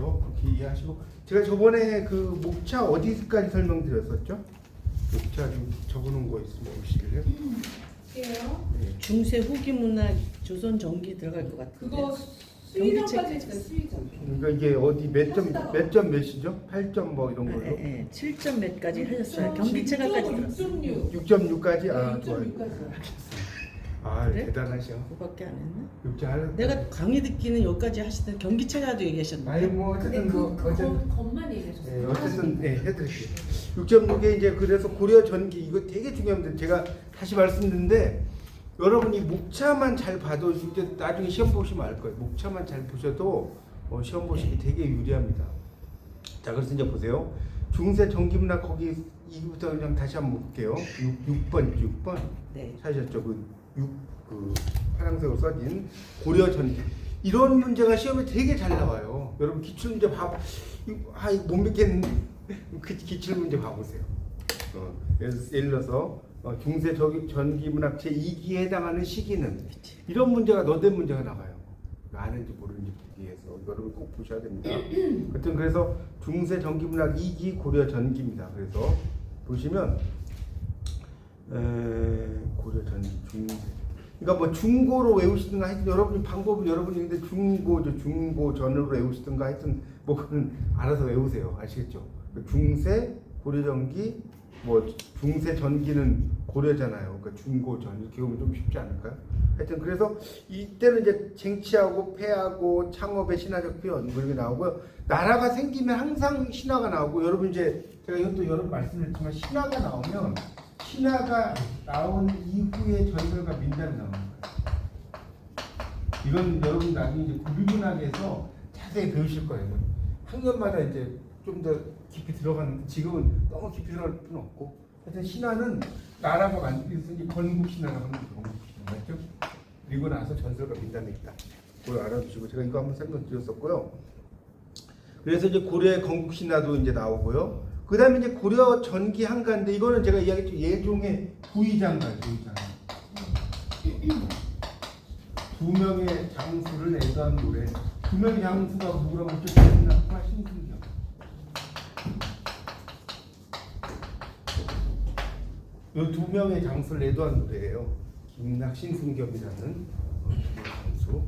그래서 그렇게 이해하시고 제가 저번에 그 목차 어디까지 설명드렸었죠? 목차 좀 적어놓은 거 있으면 보시길래요. 예요? 네. 중세 후기 문학 조선 전기 들어갈 것 같은데. 그거 수의점까지 했어요. 수의점. 그러니까 이게 어디 몇 점 몇이죠? 8점 뭐 이런 걸로? 예, 7점 몇 가지 하셨어요. 경기체가까지 들었어요. 6.6. 6.6까지? 아, 좋아요. 6.6까지. 아, 그래? 대단하셔. 그거밖에 안 했나? 6점 하나. 내가 강의 듣기는 여기까지 하시던 경기체가도 얘기하셨는데. 아니 뭐 어쨌든 어쨌든 것만 얘기하셨어요. 네, 어쨌든 네, 해드릴게요. 6.6에 이제 그래서 고려 전기 이거 되게 중요합니다. 제가 다시 말씀드리는데 여러분이 목차만 잘 봐도 이제 나중에 시험 보시면 알 거예요. 목차만 잘 보셔도 시험 보시기 되게 유리합니다. 자, 그래서 이제 보세요. 중세 전기문학 거기 이부터 그냥 다시 한번 볼게요. 6번 네. 찾으셨죠? 그 파란색으로 써진 고려 전기. 이런 문제가 시험에 되게 잘 나와요. 여러분 기출 문제 봐. 이거 못 믿겠는데 그 기출 문제 봐보세요. 예를 들어서 중세 전기문학 제2기에 해당하는 시기는 이런 문제가 너된 문제가 나와요. 아는지 모르는지 보기 위해서 여러분 꼭 보셔야 됩니다. 하여튼 그래서 중세 전기문학 2기 고려 전기입니다. 그래서 보시면 고려 전기 중세. 그러니까 뭐 중고로 외우시든가 하여튼 여러분이 방법은 여러분이 근데 중고 전으로 외우시든가 하여튼 뭐 그건 알아서 외우세요. 아시겠죠? 중세 고려 전기 뭐 중세 전기는 고려잖아요. 그러니까 중고 전 이렇게 보면 좀 쉽지 않을까요? 하여튼 그래서 이때는 이제 쟁취하고 패하고 창업의 신화적 표현 그렇게 나오고요. 나라가 생기면 항상 신화가 나오고 여러분 이제 제가 이것도 여러 번 말씀드렸지만 신화가 나오면 신화가 나온 이후에 전설과 민담이 나오는 거예요. 이건 여러분 나중에 이제 구비문학에서 자세히 배우실 거예요. 학년마다 이제 좀 더 깊이 들어가는 지금은 너무 깊이 들어갈 필요는 없고 하여튼 신화는 나라가 만들어서 건국 신화라고 하는 건국 신화 맞죠? 그리고 나서 전설과 민담이 있다. 그걸 알아두시고 제가 이거 한번 설명드렸었고요. 그래서 이제 고려의 건국 신화도 이제 나오고요. 그 다음에 이제 고려 전기 한가인데 이거는 제가 이야기했죠. 예종의 부의장가. 두 명의 장수를 내던 노래. 두 명의 장수가 누구라고 했죠? 김낙과 신승경. 이 두 명의 장수를 내도한 노래예요. 김낙, 신승겸이라는 두 명의 장수.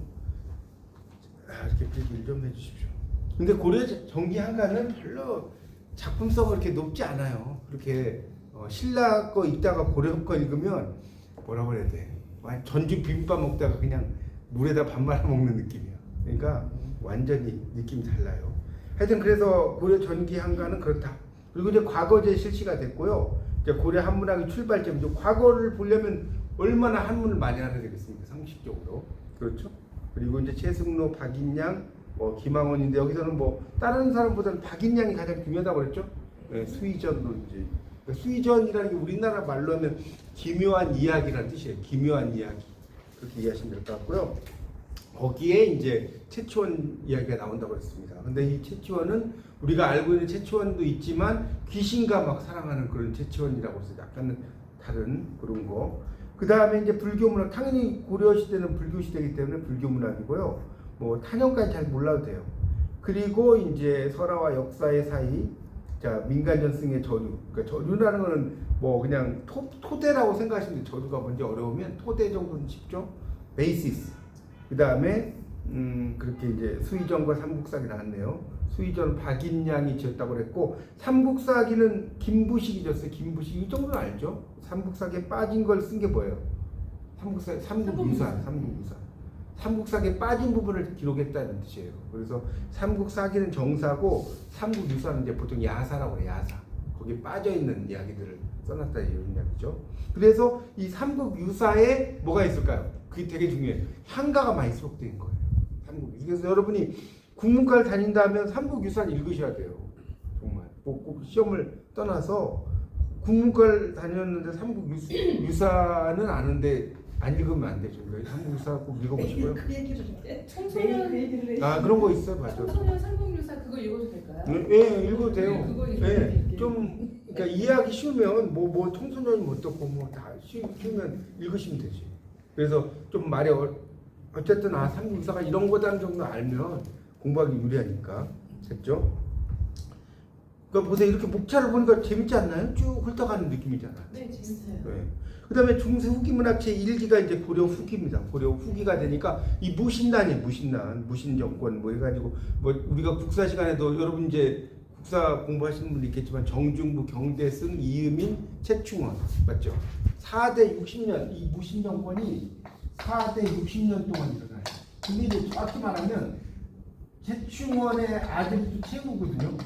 이렇게 필기를 좀 해주십시오. 근데 고려 전기 한가는 별로 작품성은 그렇게 높지 않아요. 그렇게 신라 거 읽다가 고려 거 읽으면 뭐라고 그래야 돼? 전주 비빔밥 먹다가 그냥 물에다 밥 말아 먹는 느낌이야. 그러니까 완전히 느낌이 달라요. 하여튼 그래서 고려 전기 한가는 그렇다. 그리고 이제 과거제 실시가 됐고요. 이제 고려 한문학의 출발점이죠. 과거를 보려면 얼마나 한문을 많이 알아야 되겠습니까? 상식적으로. 그렇죠? 그리고 이제 최승로, 박인양, 김항원인데 여기서는 뭐 다른 사람보다는 박인양이 가장 중요하다고 그랬죠? 네, 수의전도 이제 수의전이라는 게 우리나라 말로 하면 기묘한 이야기라는 뜻이에요. 기묘한 이야기 그렇게 이해하시면 될 것 같고요. 거기에 이제 최치원 이야기가 나온다고 했습니다. 근데 이 최치원은 우리가 알고 있는 최치원도 있지만 귀신과 막 사랑하는 그런 최치원이라고 해서 약간 다른 그런 거. 그 다음에 이제 불교문학 당연히 고려 시대는 불교 시대이기 때문에 불교문학이고요. 뭐 탄현까지 잘 몰라도 돼요. 그리고 이제 설화와 역사의 사이, 자 민간전승의 저주. 그러니까 저주라는 거는 뭐 그냥 토대라고 생각하시면 돼요. 저주가 뭔지 어려우면 토대 정도는 쉽죠. 베이시스. 그 다음에 그렇게 이제 수의전과 삼국사기 나왔네요. 수의전 박인양이 지었다고 그랬고 삼국사기는 김부식이 지었어요. 김부식 이 정도는 알죠. 삼국사기에 빠진 걸 쓴 게 뭐예요? 삼국유사. 삼국사기에 빠진 부분을 기록했다는 뜻이에요. 그래서 삼국사기는 정사고 삼국유사는 이제 보통 야사라고 해요. 야사. 거기에 빠져있는 이야기들을 써놨다 이런 이야기죠. 그래서 이 삼국유사에 뭐가 있을까요? 그게 되게 중요해요. 한가가 많이 수록되어 있는 거예요. 삼국유사. 그래서 여러분이 국문과를 다닌다면 삼국유사를 읽으셔야 돼요. 정말. 꼭 시험을 떠나서 국문과를 다녔는데 삼국유사는 아는데 안 읽으면 안 되죠. 삼국유사 꼭 읽어보시고요. 그 얘기를 해. 청소년 그 얘기를 해. 그런 거 있어요. 맞죠. 청소년 삼국유사 그거 읽어도 될까요? 네, 읽어도 돼요. 네, 그거 네, 좀 그러니까 이해하기 쉬우면 뭐 청소년이 못 듣고 뭐 다 쉬우면 읽으시면 되지. 그래서 좀 말이 어쨌든 삼국유사가 이런 거다는 정도 알면 공부하기 유리하니까. 됐죠? 그러니까 보세요. 이렇게 목차를 보니까 재밌지 않나요? 쭉 훑어가는 느낌이잖아요. 네, 재밌어요. 네. 그다음에 중세 후기 문학체 1기가 이제 고려 후기입니다. 고려 후기가 되니까 이 무신난이 무신 정권 뭐 해가지고 뭐 우리가 국사 시간에도 여러분 이제 국사 공부하시는 분도 있겠지만 정중부, 경대승, 이음인, 최충원 맞죠? 4대 60년 이 무신 정권이 4대 60년 동안 일어나요. 근데 이제 정확히 말하면 최충원의 아들이 또 최후거든요.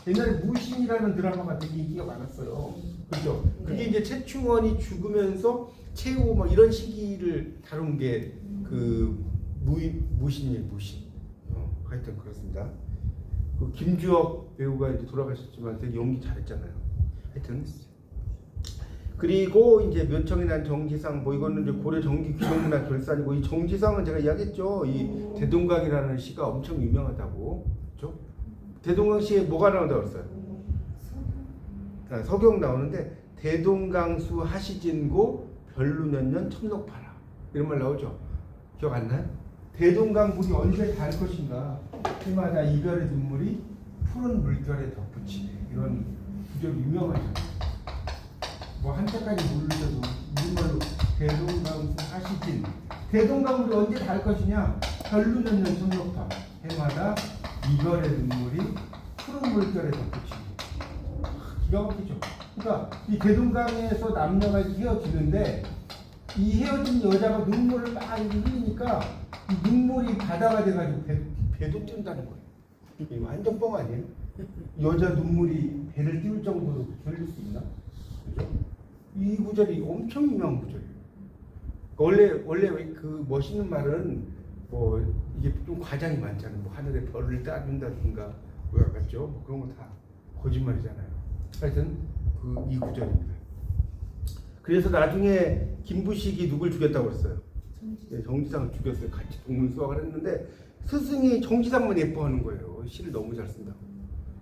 옛날에 무신이라는 드라마가 되게 인기가 많았어요. 그죠? 그게 이제 최충원이 죽으면서 최후 막 이런 시기를 다룬 게 그 무신이에요, 무신. 하여튼 그렇습니다. 그 김주혁 배우가 이제 돌아가셨지만 되게 연기 잘했잖아요. 하여튼 그리고 이제 묘청이 난 정지상 뭐 이거는 이제 고려 정기 귀동문화 결산이고 이 정지상은 제가 이야기했죠. 이 대동강이라는 시가 엄청 유명하다고. 그렇죠? 대동강 시에 뭐가 나온다고 그랬어요? 서경 나오는데 대동강수 하시진고 별루년년 첨록파라 이런 말 나오죠. 기억 안 나요? 대동강 물이 언제 닿을 것인가 해마다 이별의 눈물이 푸른 물결에 덧붙이네 이런 구절이 유명하죠. 뭐 한자까지 모르셔도 우리말로 대동강수 하시진 대동강 물이 언제 닿을 것이냐 별루년년 첨록파 해마다 이별의 눈물이 푸른 물결에 덧붙이네. 기가 막히죠. 그러니까 이 대동강에서 남녀가 헤어지는데 이 헤어진 여자가 눈물을 막 흘리니까 이 눈물이 바다가 돼가지고 배도 뛴다는 거예요. 이거 완전 뻥 아니에요? 여자 눈물이 배를 띄울 정도로 흘릴 수 있나? 그죠? 이 구절이 엄청 유명한 구절이에요. 원래 그 멋있는 말은 뭐 이게 좀 과장이 많잖아요. 뭐 하늘에 별을 따준다든가 뭐야 같죠? 뭐 그런 거 다 거짓말이잖아요. 하여튼 이 구절입니다. 그래서 나중에 김부식이 누굴 죽였다고 했어요? 정지상을 죽였어요. 같이 동문 수학을 했는데 스승이 정지상만 예뻐하는 거예요. 시를 너무 잘 쓴다고.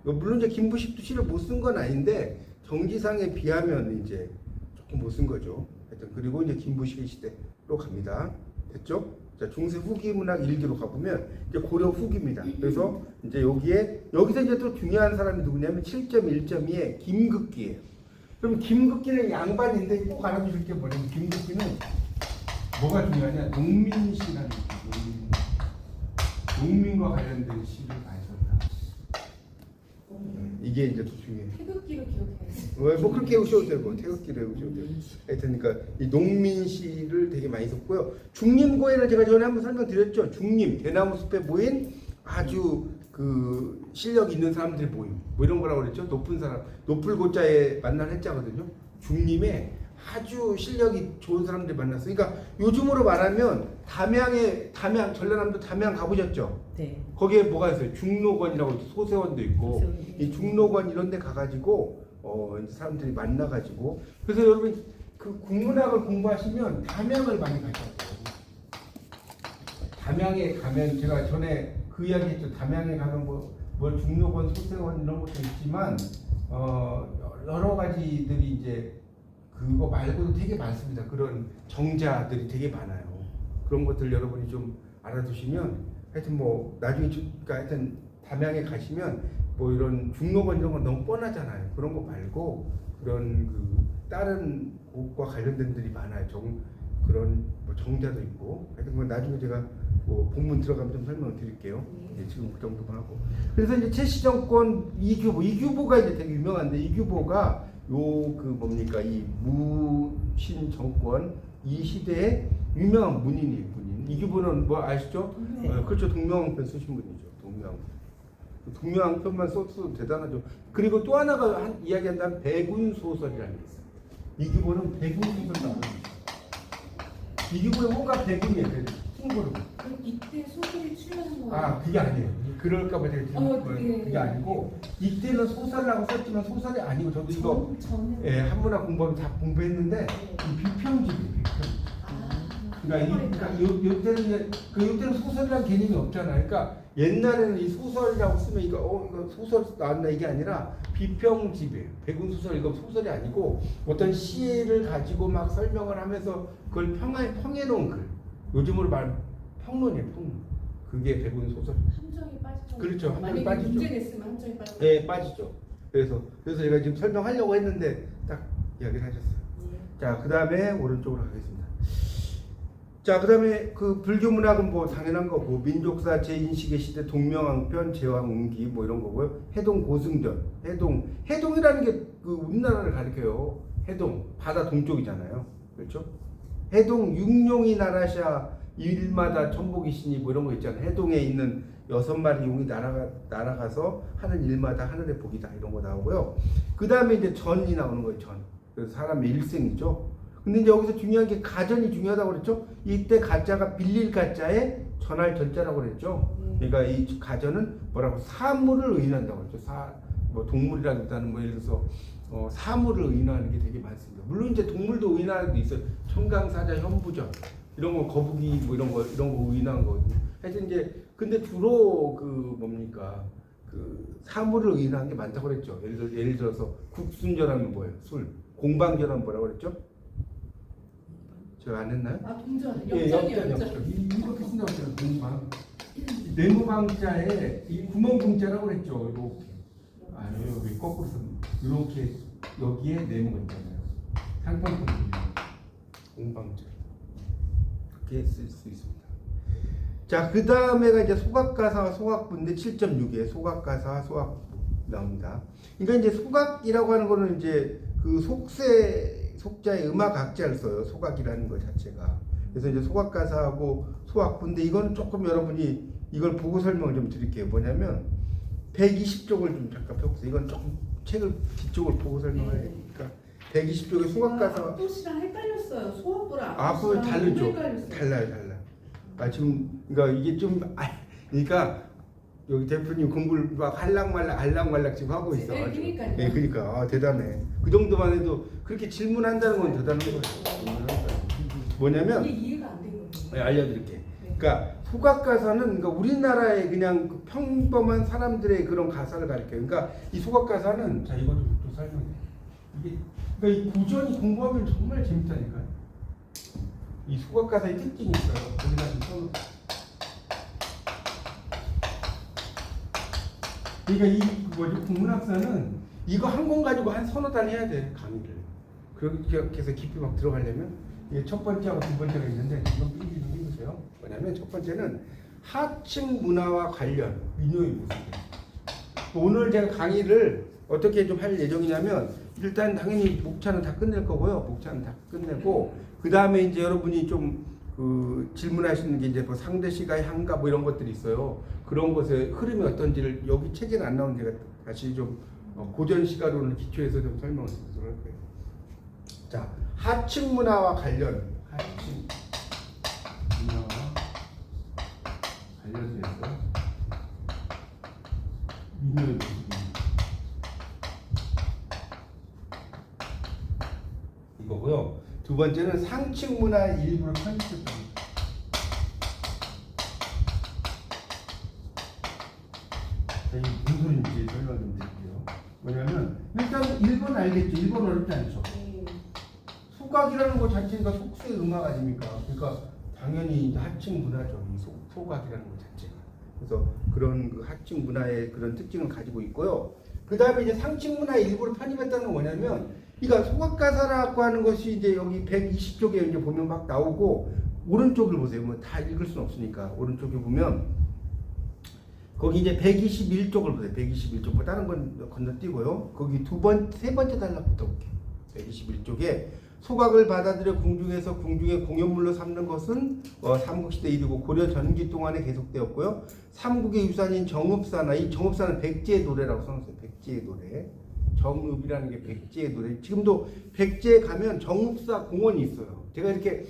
물론 이제 김부식도 시를 못 쓴 건 아닌데 정지상에 비하면 이제 조금 못 쓴 거죠. 하여튼 그리고 이제 김부식의 시대로 갑니다. 됐죠? 자, 중세 후기 문학 1기로 가보면 이제 고려 후기입니다. 그래서 이제 여기서 이제 또 중요한 사람이 누구냐면 7.1.2의 김극기예요. 그럼 김극기는 양반인데 꼭 알아두실 게 뭐냐면 김극기는 뭐가 중요하냐? 농민시라는 농민과 관련된 시를 많이 썼다. 이게 이제 더 중요해요. 태극기로 기록해야지. 뭐 그렇게 외우셔도 되고 태극기로 외우셔도 되고 하여튼 그러니까 이 농민시를 되게 많이 썼고요. 중림고에는 제가 전에 한번 설명드렸죠. 중림 대나무 숲에 모인 아주 그 실력 있는 사람들이 모임 뭐 이런 거라고 그랬죠. 높은 사람 높을 고자에 만난 해자거든요. 중림에 아주 실력이 좋은 사람들이 만났어요. 그러니까 요즘으로 말하면 담양 전라남도 담양 가보셨죠? 네. 거기에 뭐가 있어요? 중록원이라고 소세원도 있고 이 중록원 이런 데 가가지고 이제 사람들이 만나가지고 그래서 여러분 그 국문학을 공부하시면 담양을 많이 가셔야 돼요. 담양에 가면 제가 전에 그 이야기했죠. 담양에 가면 뭐 중록원, 소세원 이런 것도 있지만 여러 가지들이 이제 그거 말고도 되게 많습니다. 그런 정자들이 되게 많아요. 그런 것들 여러분이 좀 알아두시면 하여튼 뭐 나중에 그러니까 하여튼 담양에 가시면 뭐 이런 중록원 이런 건 너무 뻔하잖아요. 그런 거 말고 그런 그 다른 곳과 관련된 들이 많아요. 그런 뭐 정자도 있고 하여튼 뭐 나중에 제가 뭐 본문 들어가면 좀 설명을 드릴게요. 네, 지금 그 정도만 하고 그래서 이제 최시정권 이규보가 이제 되게 유명한데 이규보가 그 뭡니까 이 무신 정권 이 시대의 유명한 문인이에요. 문인 이규보는 뭐 아시죠? 네. 그렇죠. 동명왕편 쓰신 분이죠. 동명왕편만 써도 대단하죠. 그리고 또 하나가 이야기한다면 백운 소설이라는 게 있어요. 이규보는 백운 소설 나오는 거죠. 이규보의 호가 백운이에요. 숭고름. 그럼 이때 소설이 출연한 거예요? 아 그게 아니에요. 그럴까봐 제가 그게 아니고 이때는 소설이라고 썼지만 소설이 아니고 저도 이거 한문학 공부하면 다 공부했는데 이 비평집이에요. 비평집. 그러니까 요때는 소설이라는 개념이 없잖아요. 그러니까 옛날에는 이 소설이라고 쓰면 이거 소설 나왔나 이게 아니라 비평집이에요. 백운 소설 이거 소설이 아니고 어떤 시를 가지고 막 설명을 하면서 그걸 평해놓은 글. 요즘으로 말하면 평론이에요. 평론. 그게 백운 소설. 함정이 빠져 빠지죠. 그렇죠. 한쪽이 만약에 빠지죠. 문제 냈으면 한쪽이 빠지죠. 네, 빠지죠. 그래서 제가 지금 설명하려고 했는데 딱 이야기를 하셨어요. 자, 그 다음에 오른쪽으로 가겠습니다. 자, 그 다음에 그 불교 문학은 뭐 당연한 거고, 민족사 제 인식의 시대, 동명왕편, 제왕운기 뭐 이런 거고요. 해동 고승전, 해동이라는 게 그 우리나라를 가리켜요. 해동, 바다 동쪽이잖아요. 그렇죠? 해동 육룡이 나라샤 일마다 천복이시니 뭐 이런 거 있잖아요. 해동에 있는 6마리 용이 날아가서 하는 일마다 하늘의 복이다 이런 거 나오고요. 그 다음에 이제 전이 나오는 거예요. 전. 그래서 사람의 일생이죠. 근데 이제 여기서 중요한 게 가전이 중요하다고 그랬죠. 이때 가자가 빌릴 가자에 전할 전자라고 그랬죠. 그러니까 이 가전은 뭐라고 사물을 의인한다고 그랬죠. 뭐 동물이라기보다는 뭐 예를 들어서 사물을 의인하는 게 되게 많습니다. 물론 이제 동물도 의인하는 게 있어요. 청강사자, 현부전 이런 거, 거북이 뭐 이런 거 의인한 거거든요. 하여튼 이제 근데 주로 그 뭡니까 그 사물을 의인하는 게 많다고 그랬죠. 예를 들어서 국순전하면 뭐예요? 술. 공방전하면 뭐라고 그랬죠? 제가 안 했나요? 아 동전, 예, 역전이요, 역전. 역전. 이렇게 쓴다고 했잖아요. 공방. 네모방자에 이 구멍공자라고 그랬죠. 이렇게. 아니요, 여기 거꾸로 썼네. 이렇게 여기에 네모가 있잖아요. 상판권 공방자. 그렇게 쓸 수 있습니다. 자, 그 다음에가 이제 소각가사와 소각부인데 7.6에 소각가사와 소각부 나옵니다. 그러니까 이제 소각이라고 하는 거는 이제 그 속자의 음악학자를 써요. 소각이라는 것 자체가. 그래서 이제 소각가사하고 소각부인데 이거는 조금 여러분이 이걸 보고 설명을 좀 드릴게요. 뭐냐면 120쪽을 좀 잠깐 펴보세요. 이건 조금 책을 뒤쪽을 보고 설명을 하니까 120쪽에 소각가사. 앞도시랑 헷갈렸어요. 소학부랑 앞부 다르죠. 헷갈렸어요. 달라요. 아 지금 그러니까 이게 좀 그러니까 여기 대표님 공부를 막 알랑말랑 지금 하고 있어. 네, 그러니까요. 네, 그러니까 아, 대단해. 그 정도만 해도 그렇게 질문한다는 건 대단한 거예요. 뭐냐면 이게 이해가 안 된 거예요. 네, 알려드릴게. 그러니까 소각가사는 그러니까 우리나라의 그냥 그 평범한 사람들의 그런 가사를 가리켜요. 그러니까 이 소각가사는 자 이거 좀 설명해. 이게 그러니까 이 구전이 공부하면 정말 재밌다니까요. 이 소각가사의 특징이 있어요. 거기다 좀 써놓고. 그러니까 이 국문학사는 이거 한 권 가지고 한 서너 달 해야 돼 강의를. 그렇게 해서 깊이 막 들어가려면 이게 첫 번째하고 두 번째가 있는데 이건 삐기 좀 해보세요. 뭐냐면 첫 번째는 하층 문화와 관련 민요의 모습. 오늘 제가 강의를 어떻게 좀 할 예정이냐면 일단 당연히 목차는 다 끝낼 거고요. 목차는 다 끝내고 그 다음에 이제 여러분이 좀 그 질문하시는 게 이제 뭐 상대시가 향가 뭐 이런 것들이 있어요. 그런 것의 흐름이 어떤지를 여기 책에는 안 나오는 제가 다시 좀 고전 시가론을 기초해서 좀 설명을 드리도록 할 거예요. 자, 하층 문화와 관련 하층 문화와 관련돼서 민요의 모습입니다. 이거고요. 두 번째는 상층 문화의 일부를 편집했다. 이게 무슨 소리인지 설명 좀 드릴게요. 뭐냐면 일단 일본 알겠죠? 일본 어렵지 않죠? 소각이라는 것 자체가 속수의 음악 아닙니까? 그러니까 당연히 하층 문화죠. 이 소각이라는 것 자체가. 그래서 그런 그 하층 문화의 그런 특징을 가지고 있고요. 그 다음에 이제 상층 문화의 일부를 편입했다는 건 뭐냐면 그러니까 소각가사라고 하는 것이 이제 여기 120쪽에 이제 보면 막 나오고 오른쪽을 보세요. 뭐 다 읽을 수는 없으니까 오른쪽에 보면 거기 이제 121쪽을 보세요. 121쪽 뭐 다른 건 건너뛰고요. 거기 세 번째 단락부터 볼게요. 121쪽에 소각을 받아들여 궁중에서 궁중의 공연물로 삼는 것은 삼국시대 일이고 고려 전기 동안에 계속되었고요. 삼국의 유산인 정읍사나 이 정읍사는 백제의 노래라고 써놨어요. 백제의 노래. 정읍이라는 게 백제의 노래. 지금도 백제에 가면 정읍사 공원이 있어요. 제가 이렇게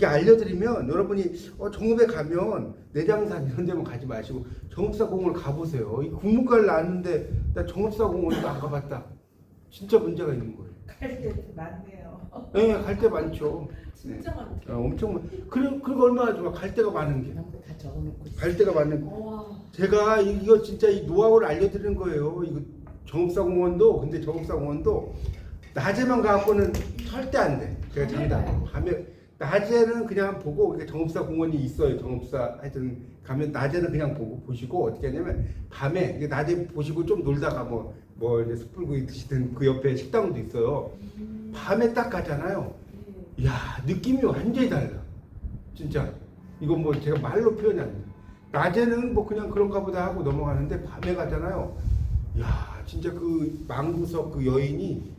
알려드리면 여러분이 정읍에 가면 내장산 이런 데만 가지 마시고 정읍사 공원을 가보세요. 이 국문과를 나왔는데 나 정읍사 공원도 안 가봤다. 진짜 문제가 있는 거예요. 갈 때 많네요. 네, 갈 때 많죠. 진짜 많다. 엄청 그리고 얼마나 좋아. 갈 데가 많은 게. 다 적어놓고 있어. 갈 데가 많은 거. 와. 제가 이거 진짜 이 노하우를 알려드리는 거예요. 이거 정읍사공원도 근데 정읍사공원도 낮에만 가고는 절대 안 돼. 제가 장담. 밤에 낮에는 그냥 보고 정읍사 공원이 있어요. 정읍사 하여튼 가면 낮에는 그냥 보시고 어떻게 하냐면 밤에 낮에 보시고 좀 놀다가 뭐 이제 숯불구이 드시든 그 옆에 식당도 있어요. 밤에 딱 가잖아요. 네. 야 느낌이 완전히 달라. 진짜 이건 뭐 제가 말로 표현이 안 돼요. 낮에는 뭐 그냥 그런가 보다 하고 넘어가는데 밤에 가잖아요. 야 진짜 그 망구석 그 여인이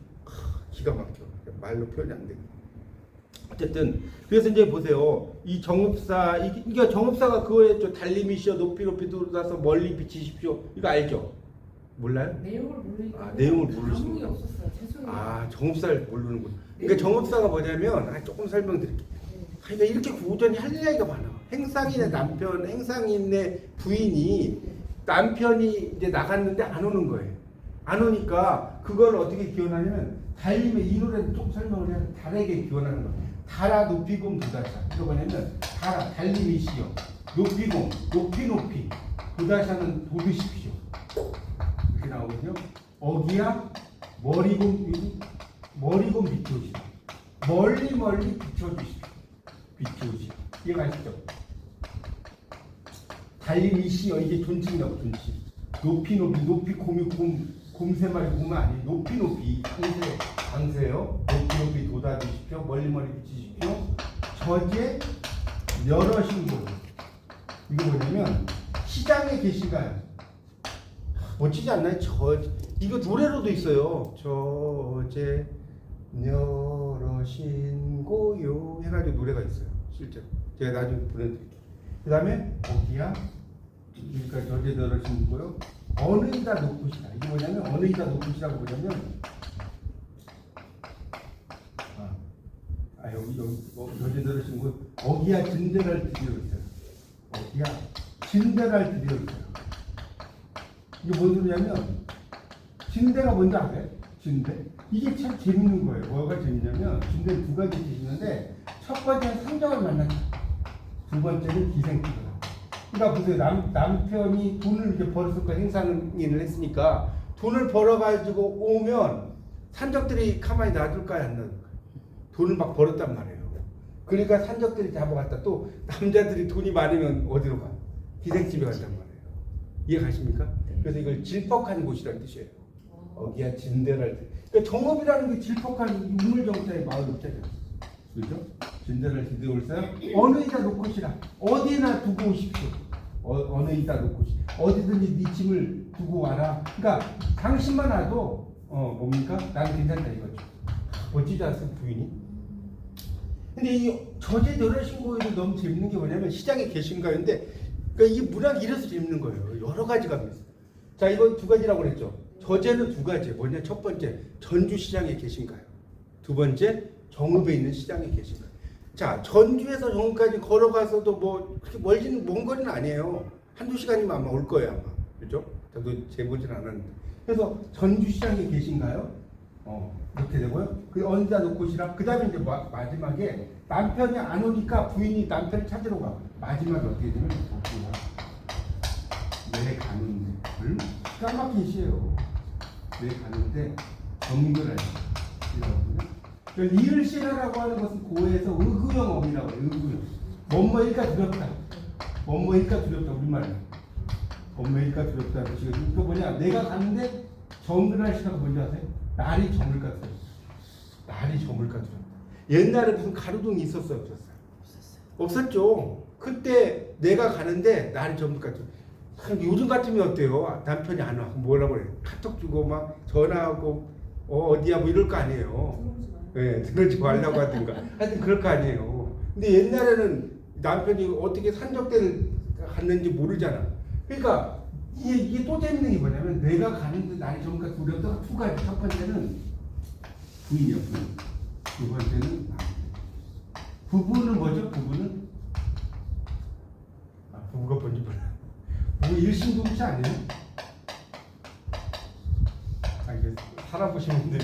기가 막혀. 말로 표현이 안 돼. 어쨌든 그래서 이제 보세요. 이 정읍사 이게 정읍사가 그거에 저 달림이시여 높이 높이 돋아서 멀리 비치십시오. 이거 알죠? 몰라요? 내용을 모르니까. 내용을 모르시는 감흥이 거예요. 없었어요. 죄송해요. 정읍사를 모르는군. 그러니까 정읍사가 뭐냐면 조금 설명드릴게요. 네. 그러니까 이렇게 구전이 할 이야기가 많아. 행상인의 남편, 행상인의 부인이 남편이 이제 나갔는데 안 오는 거예요. 안 오니까 그걸 어떻게 기원하냐면 달림의 이 노래는 좀 설명을 해서 달에게 기원하는 거예요. 달아 높이곰 부다샤. 이거 뭐냐면 달아 달림이시여 높이곰 높이 부다샤는 돋으십시오. 이렇게 나오거든요. 어기야 머리곰 비추시오. 멀리 비춰주십시오. 비추시오. 이해가시죠? 달림이시여 이게 존칭이라고 존칭. 높이 곰 세 마리 곰은 아니 높이 강세요. 높이 돋아주십시오. 멀리 비치십시오. 저제 여러신 곳. 이거 뭐냐면 시장에 계신가요? 멋지지 않나요? 이거 노래로도 있어요. 저제 여러신 고요 해가지고 노래가 있어요. 실제로 제가 나중에 보내드릴게요. 그 다음에 어기야 그러니까 저제 여러신 고요. 어느 이다 높으시다. 이게 뭐냐면 어느 이다 높으시다고 뭐냐면 여기 저제 여러신 고요. 어기야 진대랄 드리어 있어요. 어기야 진대랄 드리어 있어요. 이게 뭔 소리냐면 진대가 뭔지 아세요? 진대? 이게 참 재밌는 거예요. 뭐가 재밌냐면 진대는 두 가지 뜻이 있는데 첫 번째는 상정을 만났다. 두 번째는 기생충이다. 그러니까 보세요. 남편이 돈을 이렇게 벌었을 거 행상인을 했으니까 돈을 벌어가지고 오면 산적들이 가만히 놔둘까요? 안 놔둘까요? 돈을 막 벌었단 말이에요. 그러니까 산적들이 잡아갔다. 또 남자들이 돈이 많으면 어디로 가? 기생집에 간단 말이에요. 이해 가십니까? 그래서 이걸 질퍽한 곳이라는 뜻이에요. 어기야 진대랄 때. 그러니까 정읍이라는 게 질퍽한 우물정자의 마을 있잖아요. 그렇죠? 진대랄 드디어올사요. 어느 이다 놓고시라. 어디나 두고 오십시오. 어느 이다 놓고시. 어디든지 네 짐을 두고 와라. 그러니까 당신만 와도 뭡니까? 나는 괜찮다 이거죠. 멋지지 않습니까 부인이? 근데 이 저제 여러신고에도 너무 재밌는 게 뭐냐면 시장에 계신가요인데 그러니까 이 문학이 이래서 재밌는 거예요. 여러 가지가 있어요. 자, 이건 두 가지라고 그랬죠. 저제는 두 가지. 뭐냐? 첫 번째, 전주시장에 계신가요? 두 번째, 정읍에 있는 시장에 계신가요? 자, 전주에서 정읍까지 걸어가서도 뭐 그렇게 먼 거리는 아니에요. 한두 시간이면 아마 올 거예요, 아마. 그죠? 저도 재보진 않았는데. 그래서 전주시장에 계신가요? 이렇게 되고요. 그 언제 놓고시라. 그 다음에 이제 마지막에 남편이 안 오니까 부인이 남편을 찾으러 가. 마지막에 어떻게 되면 내 가는데 까맣긴 시예요. 내 가는데 정글할 이라거든요. 리을시라고 하는 것은 고에서 의구형 어미라고 해요. 의구형. 뭐뭐일까 두렵다. 뭐뭐일까 두렵다. 우리말로. 뭐뭐일까 두렵다. 그 뭐냐? 내가 가는데 정글할 시라고 뭔지 아세요? 날이 저물까 두렵다. 날이 저물까 두렵다. 옛날에 무슨 가로등이 있었어요? 없었어요? 없었죠. 그때 내가 가는데 날이 저물까 두렵다. 요즘 같으면 어때요? 남편이 안 와. 뭐라고 그래? 카톡 주고 막 전화하고 어디야 뭐 이럴 거 아니에요. 네, 들어지 말라고 하든가. 하여튼 그럴 거 아니에요. 근데 옛날에는 남편이 어떻게 산적대를 갔는지 모르잖아. 그러니까 이게 또 재밌는 게 뭐냐면 내가 가는데 날이 저물까 두렵다. 두 가지. 첫 번째는 부인이야, 부인. 두 번째는 남. 부부는 뭐죠? 부부는 부부가 뭔지 몰라. 부부 일심동체 아니에요? 이게 살아보신 분들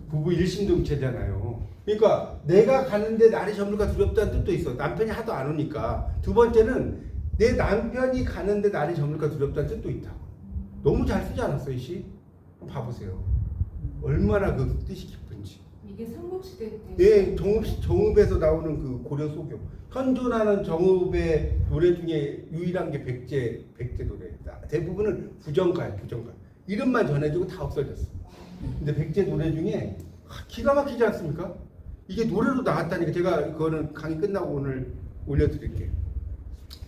부부 일심동체잖아요. 그러니까 내가 가는데 날이 저물까 두렵다는 뜻도 있어. 남편이 하도 안 오니까. 두 번째는 내 남편이 가는데 날이 저물까 두렵다는 뜻도 있다고. 너무 잘 쓰지 않았어요, 이 시? 한번 봐보세요. 얼마나 그 뜻이 깊은지. 이게 삼국시대 때. 예, 정읍에서 나오는 그 고려 소교. 현존하는 정읍의 노래 중에 유일한 게 백제 노래입니다. 대부분은 부정가요. 이름만 전해주고 다 없어졌어. 근데 백제 노래 중에 기가 막히지 않습니까? 이게 노래로 나왔다니까. 제가 그거는 강의 끝나고 오늘 올려드릴게요.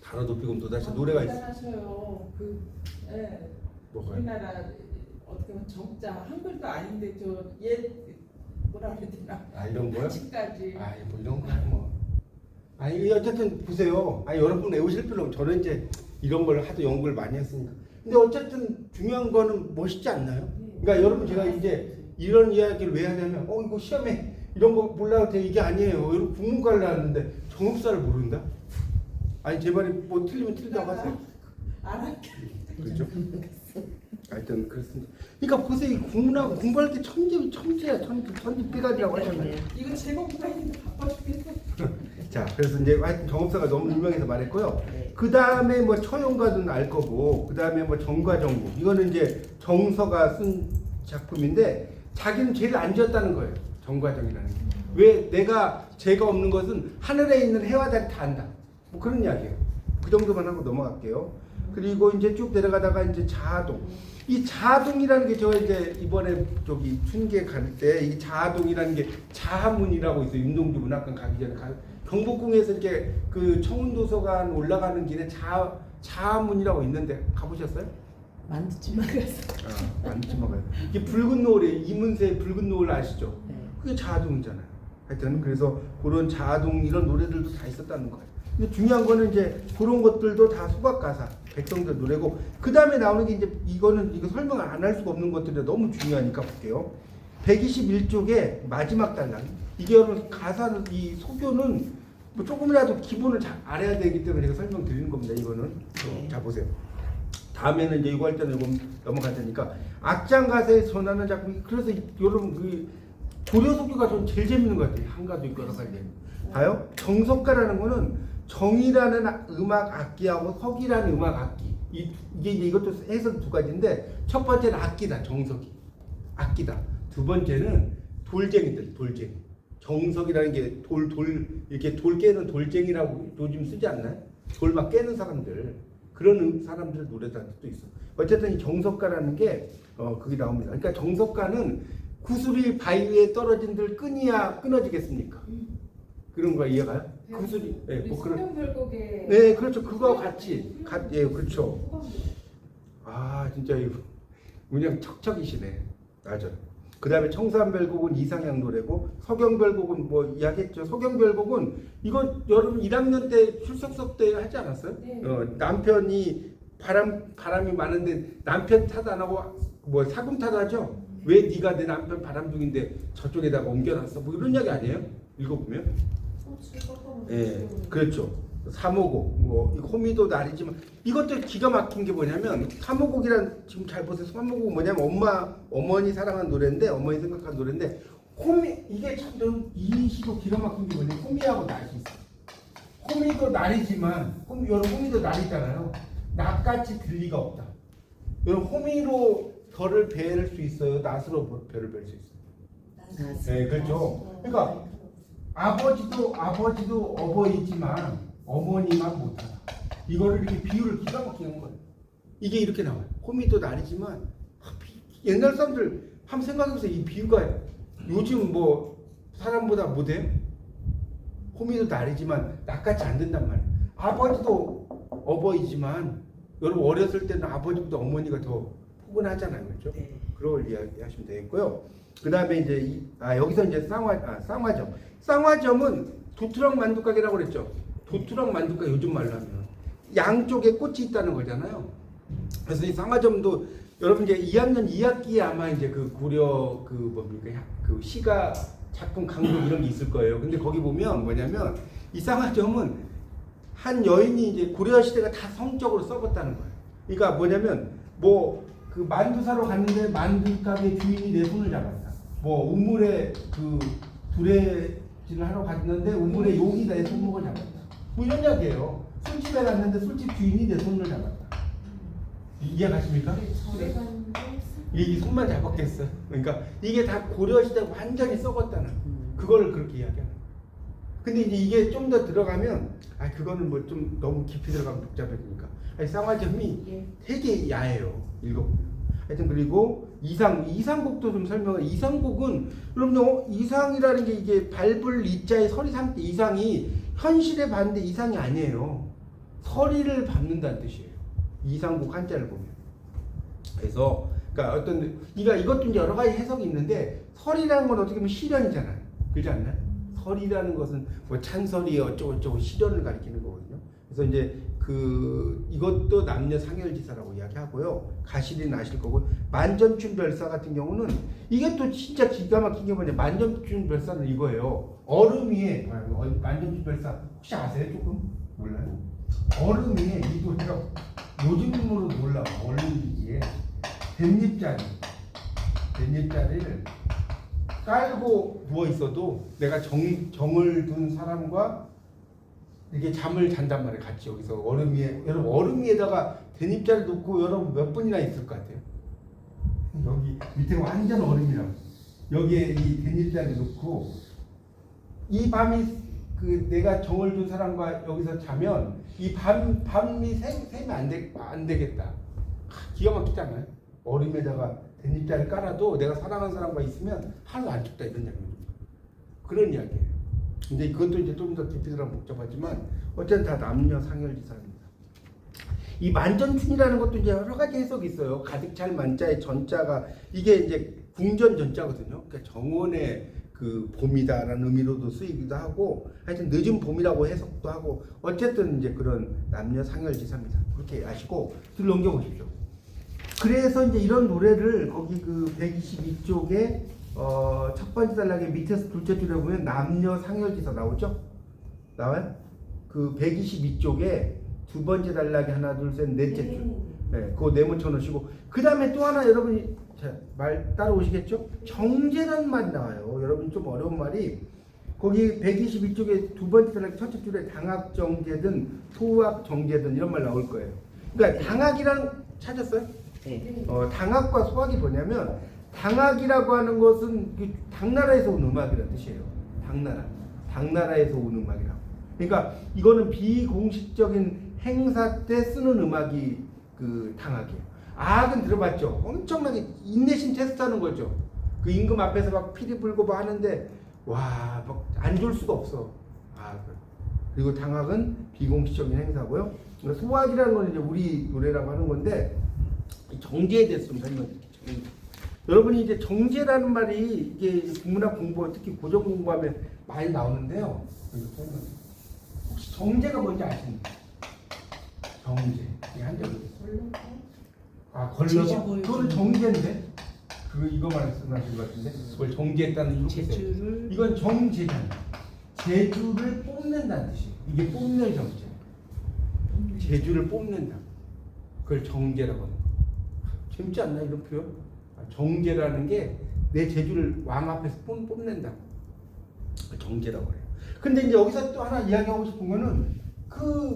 단어 높이금 또다시 노래가 있어. 대단하셔요. 예. 뭐가요? 우리나라 어떻게 보면 정자 한글도 아닌데 저옛 뭐라 그래야 되나? 아 이런 거요? 지금까지. 아니 뭐 이런 거야 뭐. 아니 어쨌든 보세요. 아니 여러분 외우실 필요 없고 저는 이제 이런 걸 하도 연구를 많이 했으니까. 근데 어쨌든 중요한 거는 멋있지 않나요? 그러니까 여러분 제가 이제 이런 이야기를 왜 하냐면 이거 시험에 이런 거 몰라도 돼 이게 아니에요. 여러분 국문과를 나왔는데 정읍사를 모른다? 아니 제 말이 뭐 틀리면 틀리다고 하세요. 알았게. 그렇죠? 하여튼 그렇습니다. 그러니까 보세요. 이 국문하고 공부할 때 천재 삐가지라고 하잖아요. 이거 제공부가 있는데 바빠 죽겠어. 자, 그래서 이제 하여튼 정읍사가 너무 유명해서 말했고요. 그 다음에 뭐 처용가도 알 거고, 그 다음에 뭐 정과정부. 이거는 이제 정서가 쓴 작품인데, 자기는 죄를 안 지었다는 거예요. 정과정이라는 게. 왜 내가 죄가 없는 것은 하늘에 있는 해와 달이 다 안다. 뭐 그런 이야기예요. 그 정도만 하고 넘어갈게요. 그리고 이제 쭉 내려가다가 이제 자아동. 이 자아동이라는 게 저 이제 이번에 저기 춘계 갈 때 이 자아동이라는 게 자하문이라고 있어요. 윤동주 문학관 가기 전에 경복궁에서 이렇게 그 청운도서관 올라가는 길에 자하문이라고 있는데 가보셨어요? 만두집만 갔어. 만두집만 가요. 이게 붉은 노을에 이문세의 붉은 노을 아시죠? 네. 그게 자아동이잖아요. 하여튼 그래서 그런 자아동 이런 노래들도 다 있었다는 거예요. 근데 중요한 거는 이제 그런 것들도 다 소각가사 백성들 노래고 그 다음에 나오는 게 이제 이거 설명을 안 할 수가 없는 것들이 너무 중요하니까 볼게요. 121쪽의 마지막 단락 이게 여러분 가사는 이 소교는 뭐 조금이라도 기본을 잘 알아야 되기 때문에 제가 설명드리는 겁니다. 이거는 자 보세요. 다음에는 이제 이거 할 때는 이거 넘어갈 테니까 악장가사에 전하는 작품이 그래서 여러분 그 고려 소교가 좀 제일 재밌는 것 같아요. 한가도 있고 여러 가지. 봐요. 정석가라는 거는 정이라는 음악 악기하고 석이라는 음악 악기 이게 이것도 해석 두 가지인데 첫 번째는 악기다. 정석이 악기다. 두 번째는 돌쟁이들 돌쟁이. 정석이라는 게 이렇게 돌 깨는 돌쟁이라고 요즘 쓰지 않나요? 돌 막 깨는 사람들 그런 사람들 노래단도 있어. 어쨌든 이 정석가라는 게 그게 나옵니다. 그러니까 정석가는 구슬이 바위에 떨어진들 끈이야 끊어지겠습니까? 그런 거 이해가요? 구슬이 네, 뭐 그런. 성경별곡에. 네, 그렇죠. 그거하고 같이 예, 그렇죠. 아, 진짜 이거 그냥 척척이시네. 맞아. 그 다음에 청산별곡은 이상향 노래고 서경별곡은 뭐 이야기했죠. 서경별곡은 이거 여러분 1학년 때 출석석 때 하지 않았어요? 네. 남편이 바람이 많은데 남편 탓 안 하고 뭐 사금 탓하죠. 왜 네가 내 남편 바람둥인데 저쪽에다가 옮겨놨어? 뭐 이런 이야기 아니에요? 읽어보면. 예, 그렇죠. 사모곡, 뭐 호미도 날이지만 이것도 기가 막힌 게 뭐냐면 사모곡이란 지금 잘 보세요. 사모곡 뭐냐면 어머니 사랑한 노래인데 어머니 생각한 노래인데 호미 이게 참 이시도 기가 막힌 게 뭐냐면 호미하고 날이 있어. 호미도 날이지만 여러분 호미도 날이잖아요. 낫같이 들 리가 없다. 여러분 호미로 별을 뵐 수 있어요. 낫으로 별을 뵐 수 있어요. 네, 그렇죠. 그러니까 아버지도 어버이지만 어머니만 못하다. 이거를 이렇게 비유를 기가 막히게 한 거예요. 이게 이렇게 나와요. 호미도 날이지만 옛날 사람들 한번 생각해보세요. 이 비유가 요즘 뭐 사람보다 못해요? 호미도 날이지만 낫같이 안 된단 말이에요. 아버지도 어버이지만 여러분 어렸을 때는 아버지보다 어머니가 더 포근하잖아요. 그렇죠? 네. 그런 걸 이해하시면 되겠고요. 그 다음에 이제 여기서 이제 쌍화점. 쌍화점은 도트럭 만두가게라고 그랬죠. 도트럭 만두가 요즘 말로 하면 양쪽에 꽃이 있다는 거잖아요. 그래서 이 쌍화점도 여러분 이제 2학년 2학기에 아마 이제 그 고려 그 뭡니까 그 시가 작품 강독 이런 게 있을 거예요. 근데 거기 보면 뭐냐면 이 쌍화점은 한 여인이 이제 고려 시대가 다 성적으로 써봤다는 거예요. 그러니까 뭐냐면 뭐 그 만두 사러 갔는데 만두 가게 주인이 내 손을 잡았다. 뭐 우물에 그 두레질을 하러 갔는데 우물에 용이 내 손목을 잡았다. 뭐 이런 이야기예요. 술집에 갔는데 술집 주인이 내 손을 잡았다. 이해가십니까? 절에 갔는데. 이 손만 잡았겠어요. 그러니까 이게 다 고려시대 완전히 썩었다는 그걸 그렇게 이야기하는 거예요. 근데 이제 이게 좀 더 들어가면 그거는 뭐 좀 너무 깊이 들어가면 복잡해지니까 쌍화점이 예. 되게 야해요. 읽어보면. 하여튼 그리고 이상곡도 좀 설명을. 이상곡은 여러분 이상이라는 게 이게 밟을 이자의 서리 삼때 이상이 현실에 봤는데 이상이 아니에요. 서리를 밟는다는 뜻이에요. 이상곡 한자를 보면. 그래서 그러니까 이것도 이제 여러 가지 해석이 있는데 서리라는 건 어떻게 보면 시련이잖아요. 그렇지 않나요? 설이라는 것은 뭐 찬설이 어쩌고저쩌고 시련을 가리키는 거거든요. 그래서 이제 이것도 남녀 상열지사라고 이야기하고요. 가실이는 아실 거고 만점춘별사 같은 경우는 이게 또 진짜 기가 막힌 게 뭐냐. 만점춘별사는 이거예요. 얼음 위에 만점춘별사 혹시 아세요? 조금 몰라요? 얼음 위에 이 노래가 요즘으로 놀라워. 얼음 위에 댄잎자리를 깔고 누워 있어도 내가 정을 둔 사람과 이렇게 잠을 잔단 말이에요. 같이 여기서 얼음 위에. 여러분 얼음 위에다가 댄잎자리 놓고 여러분 몇 분이나 있을 것 같아요? 여기 밑에가 완전 얼음이라고. 여기에 이 댄잎자리 놓고 이 밤이 내가 정을 둔 사람과 여기서 자면 이 밤이 새면 안 되겠다. 기가 막히잖아요. 얼음에다가 댄잎자리 깔아도 내가 사랑하는 사람과 있으면 하나도 안 춥다 이런 이야기입니다. 그런 이야기예요. 근데 그것도 이제 좀 더 깊이 들어가면 복잡하지만 어쨌든 다 남녀 상열지사입니다. 이 만전춘이라는 것도 이제 여러 가지 해석이 있어요. 가득 찰 만자의 전자가 이게 이제 궁전 전자거든요. 그러니까 정원의 봄이다라는 의미로도 쓰이기도 하고 하여튼 늦은 봄이라고 해석도 하고 어쨌든 이제 그런 남녀 상열지사입니다. 그렇게 아시고 들 넘겨보십시오. 그래서 이제 이런 노래를 거기 122쪽에 첫 번째 단락의 밑에서 둘째 줄에 보면 남녀 상열지사 나오죠? 나와요? 122쪽에 두 번째 단락에 하나 둘 셋 넷째 줄. 네, 그거 네모쳐 놓으시고 그 다음에 또 하나 여러분이 말 따라오시겠죠? 정제라는 말이 나와요. 여러분 좀 어려운 말이 거기 122쪽에 두 번째 단락 첫째 줄에 당학정제든 소학정제든 이런 말 나올 거예요. 그러니까 당학이라는 찾았어요? 네. 당학과 소학이 뭐냐면 당학이라고 하는 것은 당나라에서 온 음악이라는 뜻이에요. 당나라에서 온 음악이라고. 그러니까 이거는 비공식적인 행사 때 쓰는 음악이 당학이에요. 악은 들어봤죠? 엄청나게 인내심 테스트하는 거죠. 그 임금 앞에서 막 피리 불고 뭐 하는데 와, 막 안 줄 수가 없어. 그리고 당학은 비공식적인 행사고요. 소학이라는 건 이제 우리 노래라고 하는 건데 정제에 대해서 좀 설명드릴게요. 여러분이 이제 정제라는 말이 이게 국문학 공부 특히 고전 공부하면 많이 나오는데요. 혹시 정제가 뭔지 아십니까? 정제. 이게 한자로. 걸러서? 그거는 정제인데? 이거 말씀하신 것 같은데? 그걸 정제했다는 이렇게 써요. 이건 정제잖아요. 제주를 뽑는다는 뜻이에요. 이게 뽑는 정제. 제주를 뽑는다. 그걸 정제라고 하는 거예요. 재밌지 않나 이런 표현? 정제라는 게 내 제주를 왕 앞에서 뽑는다. 정제라고 해요. 근데 이제 여기서 또 하나 이야기하고 싶은 거는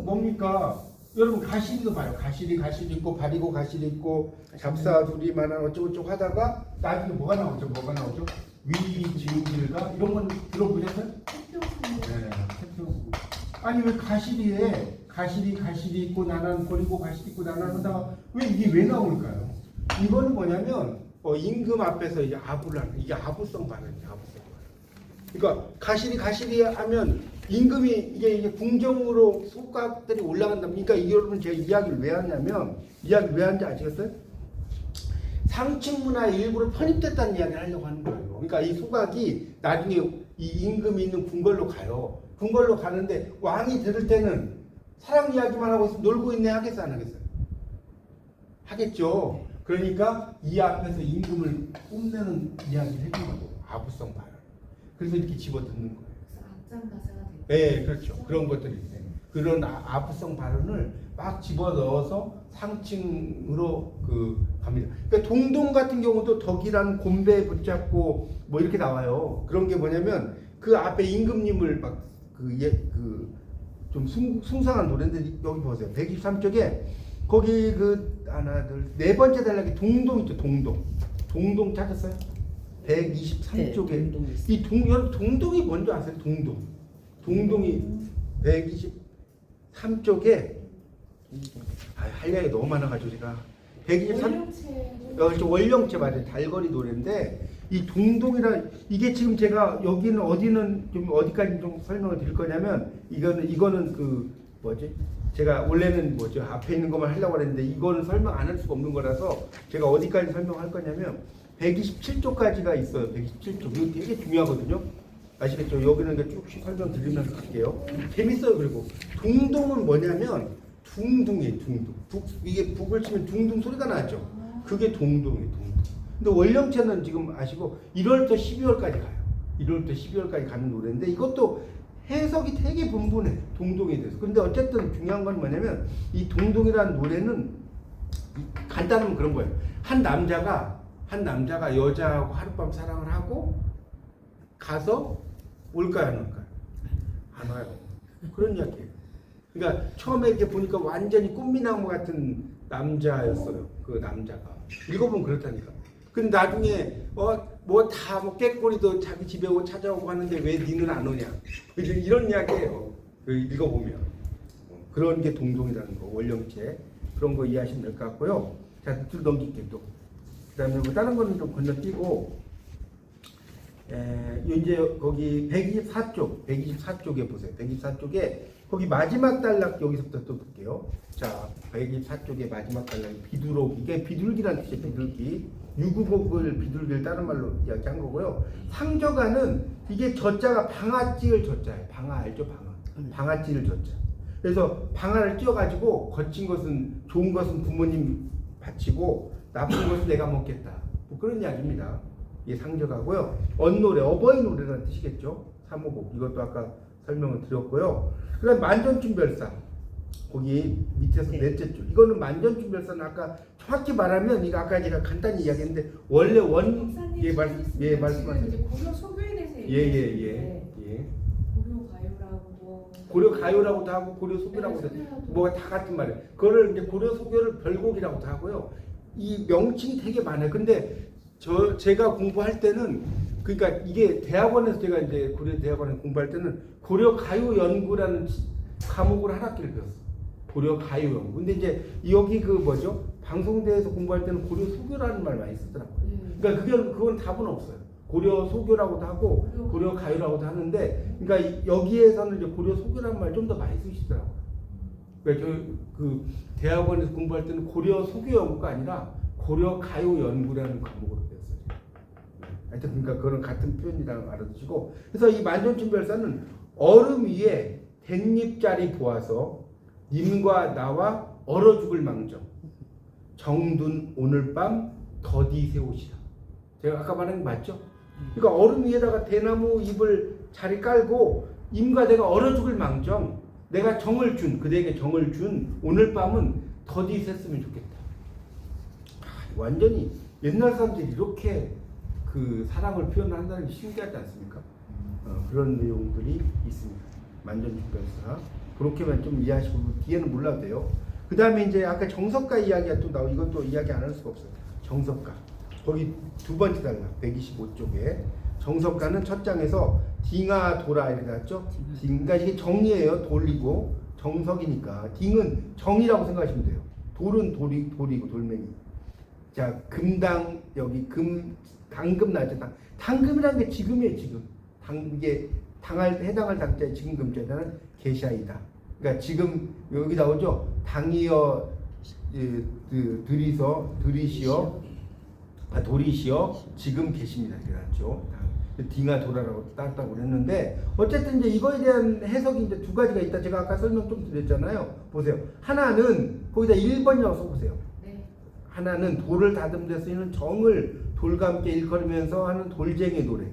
뭡니까? 여러분 가시리도 봐요. 가시리 있고 바리고 가시리 있고 잡사 둘이만한 어쩌고저쩌고 하다가 나중에 뭐가 나오죠? 위지우길가 이런 건 들어보셨어요? 네. 아니 왜 가시리 있고 나는 버리고 가시리 있고 나는 하다가 이게 왜 나올까요? 이거는 뭐냐면 임금 앞에서 이제 아부를 하는 이게 아부성 발언이에요. 아부성 발언. 그러니까 가시리 하면 임금이 이게 궁정으로 속각들이 올라간다. 그러니까 여러분 제가 이야기를 왜 하는지 아시겠어요? 상층 문화의 일부로 편입됐다는 이야기를 하려고 하는 거예요. 그러니까 이 소각이 나중에 이 임금이 있는 궁궐로 가요. 궁궐로 가는데 왕이 들을 때는 사랑 이야기만 하고 있으면 놀고 있네 하겠어요, 안 하겠어요? 하겠죠. 그러니까 이 앞에서 임금을 뽐내는 이야기를 해준 거죠. 아부성 발언. 그래서 이렇게 집어듣는 거예요. 앞장가사가 되고. 네, 그렇죠. 그런 것들이 있어요. 그런 아부성 발언을 막 집어넣어서 상층으로 갑니다. 그러니까 동동 같은 경우도 덕이라는 곤배에 붙잡고 뭐 이렇게 나와요. 그런 게 뭐냐면 그 앞에 임금님을 막 좀 숭상한 노래인데 여기 보세요. 123쪽에 거기 하나 둘 네 번째 단락에 동동 있죠. 동동. 동동 찾았어요? 123쪽에 네, 동동 있어요. 여러분 동동이 뭔지 아세요? 동동이 123쪽에 할 이야기 너무 많아가지고 제가 123 원령체 원령체 맞아요. 달거리 노래인데 이 동동이라 이게 지금 제가 여기는 어디는 좀 어디까지 좀 설명을 드릴 거냐면 이거는 그 뭐지? 제가 원래는 뭐죠? 앞에 있는 것만 하려고 했는데 이거는 설명 안 할 수가 없는 거라서 제가 어디까지 설명할 거냐면 127쪽까지가 있어요. 127쪽. 이거 되게 중요하거든요. 아시겠죠? 여기는 이제 쭉씩 설명드리면서 갈게요. 재밌어요. 그리고 동동은 뭐냐면 둥둥이에요. 둥둥. 이게 북을 치면 둥둥 소리가 나죠. 그게 동동이에요. 동동. 근데 원령체는 지금 아시고 1월부터 12월까지 가요. 1월부터 12월까지 가는 노래인데 이것도 해석이 되게 분분해. 동동에 대해서. 근데 어쨌든 중요한 건 뭐냐면 이 동동이라는 노래는 간단하면 그런 거예요. 한 남자가 여자하고 하룻밤 사랑을 하고 가서 올까요 안 올까요? 안 와요. 그런 이야기예요. 그러니까 처음에 이렇게 보니까 완전히 꽃미나무 같은 남자였어요. 그 남자가. 읽어보면 그렇다니까. 근데 나중에 뭐 깨꼬리도 자기 집에 찾아오고 하는데 왜 니는 안 오냐. 이런 이야기예요. 읽어보면. 그런 게 동동이라는 거. 원령체. 그런 거 이해하시면 될 것 같고요. 자, 줄 넘길게요. 또. 그 다음에 뭐 다른 거는 좀 건너뛰고 이제 거기 124쪽에 보세요. 124쪽에 거기 마지막 단락 여기서부터 또 볼게요. 자, 124쪽에 마지막 단락 비두록 이게 비둘기라는 뜻이에요. 비둘기. 유구곡을 비둘기를 다른 말로 이야기한 거고요. 상저가는 이게 저자가 방아찌을 저자예요. 방아 알죠? 방아찌를 저자. 그래서 방아를 찧어가지고 거친 것은 좋은 것은 부모님 바치고 나쁜 것은 내가 먹겠다. 뭐 그런 이야기입니다. 이게 상저가고요. 언노래, 어버이 노래라는 뜻이겠죠. 3호곡 이것도 아까 설명을 드렸고요. 그다음 만전춘별사 거기 밑에서 넷째 줄 이거는 만전춘별사는 아까 정확히 말하면 이거 아까 제가 간단히 이야기했는데 원래 말씀하세요. 이제 고려 소교에 대해서 예. 고려 가요라고 고려 가요라고도 하고 고려 소교라고도 뭐 다 같은 말이에요. 그거를 이제 고려 소교를 별곡이라고도 하고요. 이 명칭이 되게 많아요. 근데 제가 공부할 때는 그러니까 이게 대학원에서 제가 이제 고려 대학원에 공부할 때는 고려 가요 연구라는 과목을 한 학기를 배웠어요. 고려 가요 연구. 근데 이제 여기 그 뭐죠? 방송대에서 공부할 때는 고려 소교라는 말 많이 쓰더라고요. 그러니까 그건 답은 없어요. 고려 소교라고도 하고 고려 가요라고도 하는데 그러니까 여기에서는 이제 고려 소교라는 말 좀 더 많이 쓰시더라고요. 그러니까 그 대학원에서 공부할 때는 고려 소교 연구가 아니라 고려 가요 연구라는 과목으로 배웠어요. 하여튼 그러니까 그런 같은 표현이라고 알아두시고 그래서 이 만전춘별사는 얼음 위에 댄잎자리 보아서 님과 나와 얼어 죽을 망정 정둔 오늘 밤 더디 세우시라. 제가 아까 말한 게 맞죠? 그러니까 얼음 위에다가 대나무 잎을 자리 깔고 임과 내가 얼어 죽을 망정 내가 그대에게 정을 준 오늘 밤은 더디 샜으면 좋겠다. 완전히 옛날 사람들이 이렇게 그 사랑을 표현한다는 게 신기하지 않습니까? 그런 내용들이 있습니다. 만전춘별사 그렇게만 좀 이해하시고 뒤에는 몰라도 돼요. 그 다음에 이제 아까 정석가 이야기가 또 나오고 이것도 이야기 안 할 수가 없어요. 정석가 거기 두 번째 단락 125쪽에 정석가는 첫 장에서 딩아 돌아 이렇게 나왔죠. 그러니까 이게 정이에요. 돌리고 정석이니까 딩은 정이라고 생각하시면 돼요. 돌은 돌이고 돌멩이. 자 금당 여기 당금 나죠. 당금이라는 게 지금이에요. 지금 이게 해당할 당자에 지금 금자는 계샤이다. 그러니까 지금 여기 나오죠. 당이여 도리시여 지금 계십니다. 이렇죠. 딩아 도라라고 따뜻하고 그랬는데 어쨌든 이제 이거에 대한 해석이 이제 두 가지가 있다. 제가 아까 설명 좀 드렸잖아요. 보세요. 하나는 거기다 1번이라고 써보세요. 하나는 돌을 다듬는 데 쓰이는 정을 돌과 함께 일컬으면서 하는 돌쟁이 노래,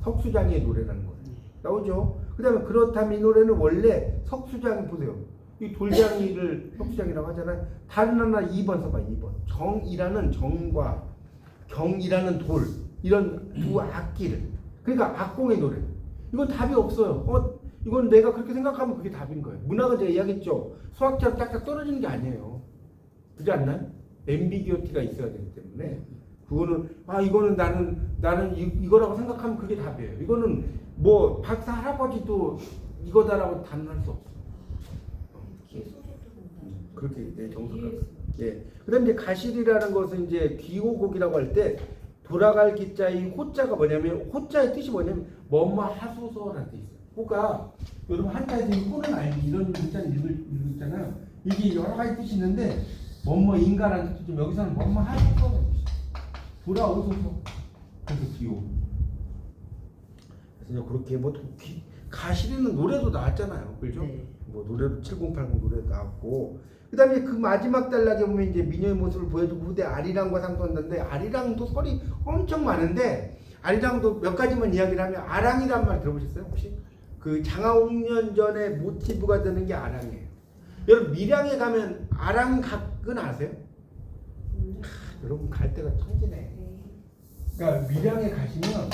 석수장의 노래라는 거예요. 나오죠? 그 다음에 그렇다면 이 노래는 원래 석수장 보세요. 이 돌장이를 석수장이라고 하잖아요. 다른 하나 2번 써봐. 2번. 정이라는 정과 경이라는 돌 이런 두 악기를 그러니까 악공의 노래. 이건 답이 없어요. 이건 내가 그렇게 생각하면 그게 답인 거예요. 문학은 제가 이야기했죠. 수학처럼 딱딱 떨어지는 게 아니에요. 그렇지 않나요? 앰비기어티가 있어야 되기 때문에 그거는 이거는 나는 이거라고 생각하면 그게 답이에요. 이거는 뭐 박사 할아버지도 이거다라고 단언할 수 없어. 그렇게 정석하고. 예. 그다음에 이제 가실이라는 것은 이제 기호곡이라고 할 때 돌아갈 기자의 호자가 뭐냐면 호자의 뜻이 뭐냐면 뭐뭐 하소서라는 뜻이 있어요. 호가 여러분 한자에서 이 호는 알지 이런 문자는 읽잖아요. 이게 여러 가지 뜻이 있는데 뭐뭐 인가라는 뜻이 좀 여기서는 뭐뭐 하소서 돌아오소서 그래서 기호. 그래서 그렇게 뭐 가실이는 노래도 나왔잖아요, 그렇죠? 네. 뭐 노래도 7080 노래도 나왔고 그다음에 그 마지막 단락에 보면 이제 미녀의 모습을 보여주고 후대 아리랑과 상도한다는데 아리랑도 설이 엄청 많은데 아리랑도 몇 가지만 이야기를 하면 아랑이란 말 들어보셨어요 혹시? 그 장하옥년 전에 모티브가 되는 게 아랑이에요. 여러분 밀양에 가면 아랑각은 아세요? 여러분 갈 때가 천지네. 그러니까 밀양에 가시면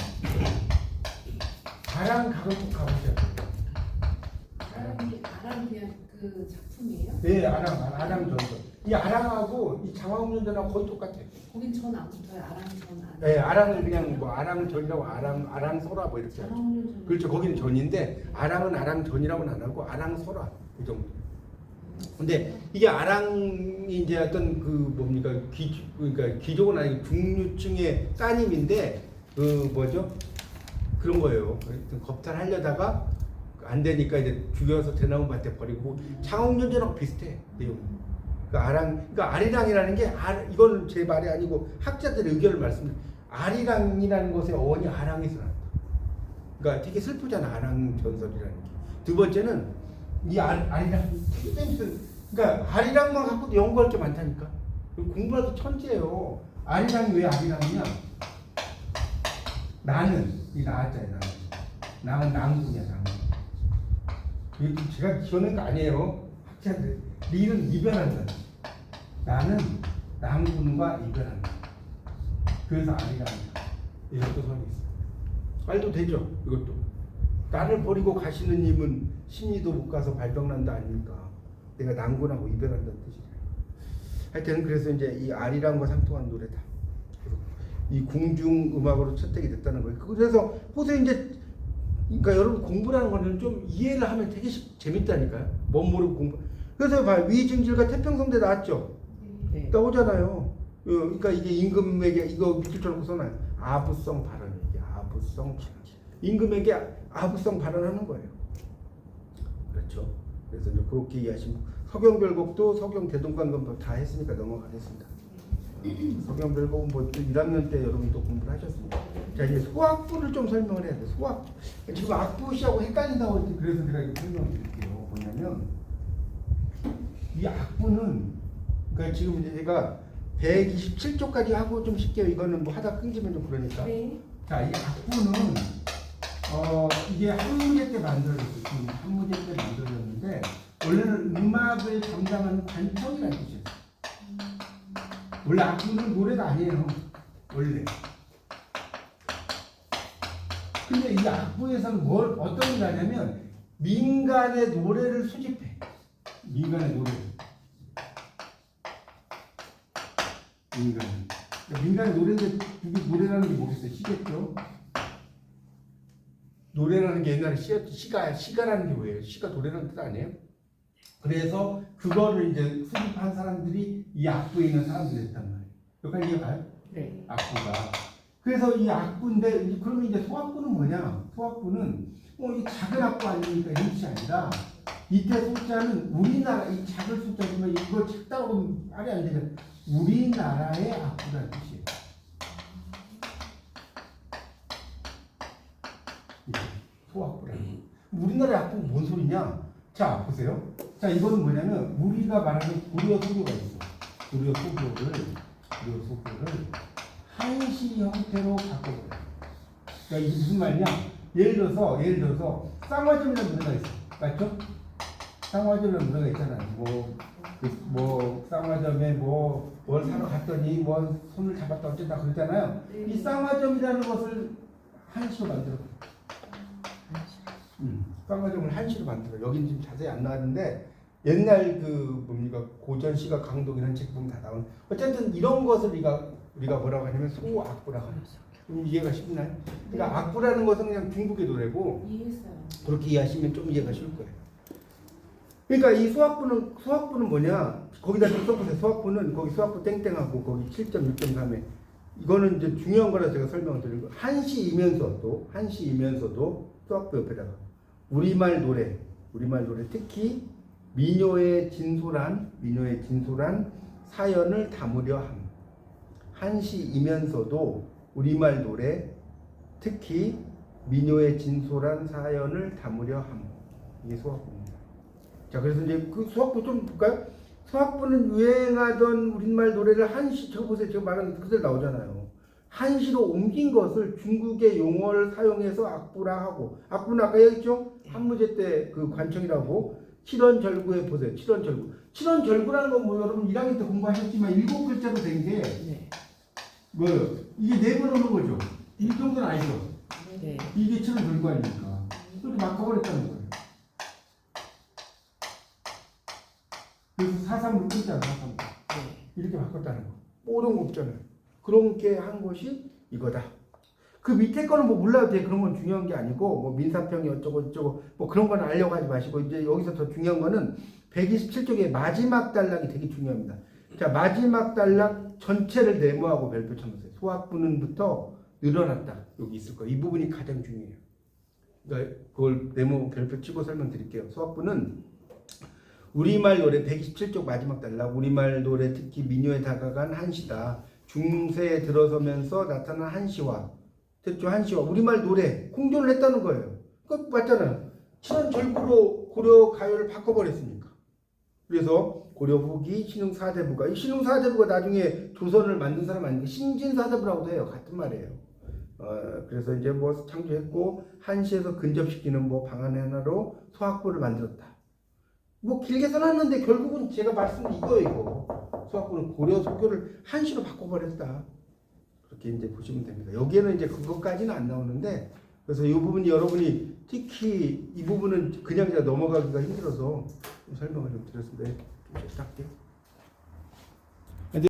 아랑각을 꼭 가보셔야 돼요. 아랑 그냥 그 작품이에요? 네, 아랑 전설. 이 아랑하고 이 장화홍련전하고 거의 똑같아요. 거긴 전 안 붙어요. 아랑 전 안. 네, 아랑은 그냥 뭐 아랑전이라고 아랑소라 뭐 이렇게 하죠. 그렇죠. 거기는 전인데 아랑은 아랑전이라고는 안 하고 아랑소라 그 정도. 근데 이게 아랑이 이제 어떤 그 뭡니까 그러니까 귀족은 아니고 중류층의 따님인데 그 뭐죠? 그런 거예요. 겁탈하려다가 안 되니까 이제 죽여서 대나무 밭에 버리고 장홍련전하고 비슷해 내용. 그러니까 아리랑이라는 게 이건 제 말이 아니고 학자들의 의견을 말씀드려. 아리랑이라는 것의 어원이 아랑에서 나왔다. 그러니까 되게 슬프잖아 아랑 전설이라는 게. 두 번째는 이 아리랑 그러니까 아리랑만 갖고도 연구할 게 많다니까. 공부하기 천재예요. 아리랑이 왜 아리랑이냐? 나는 이 나왔잖아요. 나는 낭군이야 낭군. 제가 지어낸 거 아니에요. 학자들. 리는 이별한다. 나는 낭군과 이별한다. 그래서 아리랑이다. 이것도 선이 있어요. 말도 되죠. 이것도. 나를 버리고 가시는 님은 심리도 못 가서 발병난다 아닙니까? 내가 낭군하고 이별한다는 뜻이에요. 하여튼 그래서 이제 이 아리랑과 상통한 노래다. 이 궁중 음악으로 채택이 됐다는 거예요. 그래서 호세 이제 그러니까 여러분 공부라는 거는 좀 이해를 하면 되게 재밌다니까요. 뭔 모르고 공부. 그래서 봐 위증질과 태평성대 나왔죠. 네. 나오잖아요. 그러니까 이게 임금에게 이거 밑줄 쳐놓고 써놔요. 아부성 발언이게 아부성 임금에게 아부성 발언하는 거예요. 그렇죠. 그래서 이제 그렇게 이해하시면 서경별곡도 서경대동강금도 다 했으니까 넘어가겠습니다. 서경별곡은 뭐 1학년 때 여러분 또 공부를 하셨습니다. 자 이제 소악부를 좀 설명을 해야 돼. 소악 지금 악부시하고 헷갈린다고 했지. 그래서 제가 이거 설명을 드릴게요. 뭐냐면 이 악부는 그러니까 지금 이제 제가 127쪽까지 하고 좀 쉽게 이거는 뭐 하다 끊기면 좀 그러니까. 네. 자 이 악부는 이게 한무제 때 만들어졌어요. 지금 한무제 때 만들어졌는데 원래는 음악을 담당하는 관청이라는 뜻이었어요. 원래 악부는 노래가 아니에요. 원래. 근데 이 악부에서는 어떤 일을 하냐면 민간의 노래를 수집해. 민간의 노래를. 민간의 노래인데 이게 노래라는 게 뭐겠어요? 시겠죠? 노래라는 게 옛날에 시가라는 게 뭐예요? 시가 노래라는 뜻 아니에요? 그래서 그거를 이제 수집한 사람들이 이 악부에 있는 사람들이 됐단 말이에요. 여기까지 이해가요? 네. 악부가. 그래서 이 악부인데 그러면 이제 소악부는 뭐냐? 소악부는 이 작은 악부 아닙니까? 이런 뜻이 아니라 이때 숫자는 우리나라 이 작은 숫자지만 이걸 작다고 말이 안 되죠. 우리나라의 악부라는 뜻이에요. 소악부라는 거. 우리나라의 악부는 뭔 소리냐? 자 보세요. 자 이거는 뭐냐면 우리가 말하는 고려 소교가 있어. 고려 소교를 한시 형태로 바꿔버려. 그러니까 이게 무슨 말이냐? 예를 들어서 쌍화점이라는 노래가 있어. 맞죠? 쌍화점이라는 노래가 있잖아요. 뭐 쌍화점에 뭘 사러 갔더니 뭐 손을 잡았다 어쨌다 그러잖아요. 네. 이 쌍화점이라는 것을 한시로 만들어. 쌍화점을 한시로 만들어. 여기는 지금 자세히 안 나왔는데 옛날 그 뭡니까 고전 시가 강독이라는 책 보면 다 나오는. 어쨌든 이런 것을 우리가 우리가 뭐라고 하냐면 소악부라고 하죠. 좀 이해가 쉽나요? 그러니까 악부라는 것은 그냥 중국의 노래고 이해했어요. 그렇게 이해하시면 좀 이해가 쉬울 거예요. 그러니까 이 소악부는 뭐냐? 거기다 좀 써보세요. 소악부는 거기 소악부 땡땡하고 거기 7.6.3에 이거는 이제 중요한 거라 제가 설명을 드린 거. 한시이면서도 소악부 옆에다가 우리말 노래 특히 민요의 진솔한 사연을 담으려 함. 한시이면서도 우리말 노래 특히 민요의 진솔한 사연을 담으려 함. 이게 소악부입니다. 자, 그래서 이제 그 소악부 좀 볼까요? 소악부는 유행하던 우리말 노래를 한시, 저거 보세요. 제가 말한 그대로 나오잖아요. 한시로 옮긴 것을 중국의 용어를 사용해서 악부라 하고, 악부는 아까 얘기했죠? 한무제 때 그 관청이라고 칠원절구에 보세요. 칠원절구라는 건 뭐 여러분 1학년 때 공부하셨지만 7글자로 된 게 네. 뭐예요? 이게 4번 오는 거죠. 이 정도는 아니죠. 네. 이게 칠원절구 아닙니까? 그렇게 바꿔버렸다는 거예요. 그래서 4-3을 끊잖아, 4-3. 네. 이렇게 바꿨다는 거. 모르는 거 없잖아요. 그런 게 한 것이 이거다. 그 밑에 거는 뭐 몰라도 돼. 그런 건 중요한 게 아니고, 뭐 민사평이 어쩌고 뭐 그런 건 알려고 하지 마시고, 이제 여기서 더 중요한 거는 127쪽의 마지막 단락이 되게 중요합니다. 자, 마지막 단락 전체를 네모하고 별표 쳐놓으세요. 소악부는부터 늘어났다. 여기 있을 거예요. 이 부분이 가장 중요해요. 그러니까 그걸 네모 별표 치고 설명드릴게요. 소악부는 우리말 노래 127쪽 마지막 단락 우리말 노래 특히 민요에 다가간 한시다. 중세에 들어서면서 나타난 한시와 됐죠? 한시와 우리말 노래 공존을 했다는 거예요. 그거 맞잖아요. 칠원절구로 고려 가요를 바꿔버렸으니까. 그래서 고려 후기 신흥사대부가 이 신흥사대부가 나중에 조선을 만든 사람 아니고 신진사대부라고도 해요. 같은 말이에요. 그래서 이제 뭐 창조했고 한시에서 근접시키는 뭐 방안 하나로 소악부를 만들었다. 뭐 길게 써놨는데 결국은 제가 말씀드린 이거예요. 이거. 소악부는 고려 소교를 한시로 바꿔버렸다. 그렇게 이제 보시면 됩니다. 여기에는 이제 그것까지는 안 나오는데 그래서 이 부분 여러분이 특히 이 부분은 그냥 넘어가기가 힘들어서 좀 설명을 좀 드렸습니다. 좀 짧게.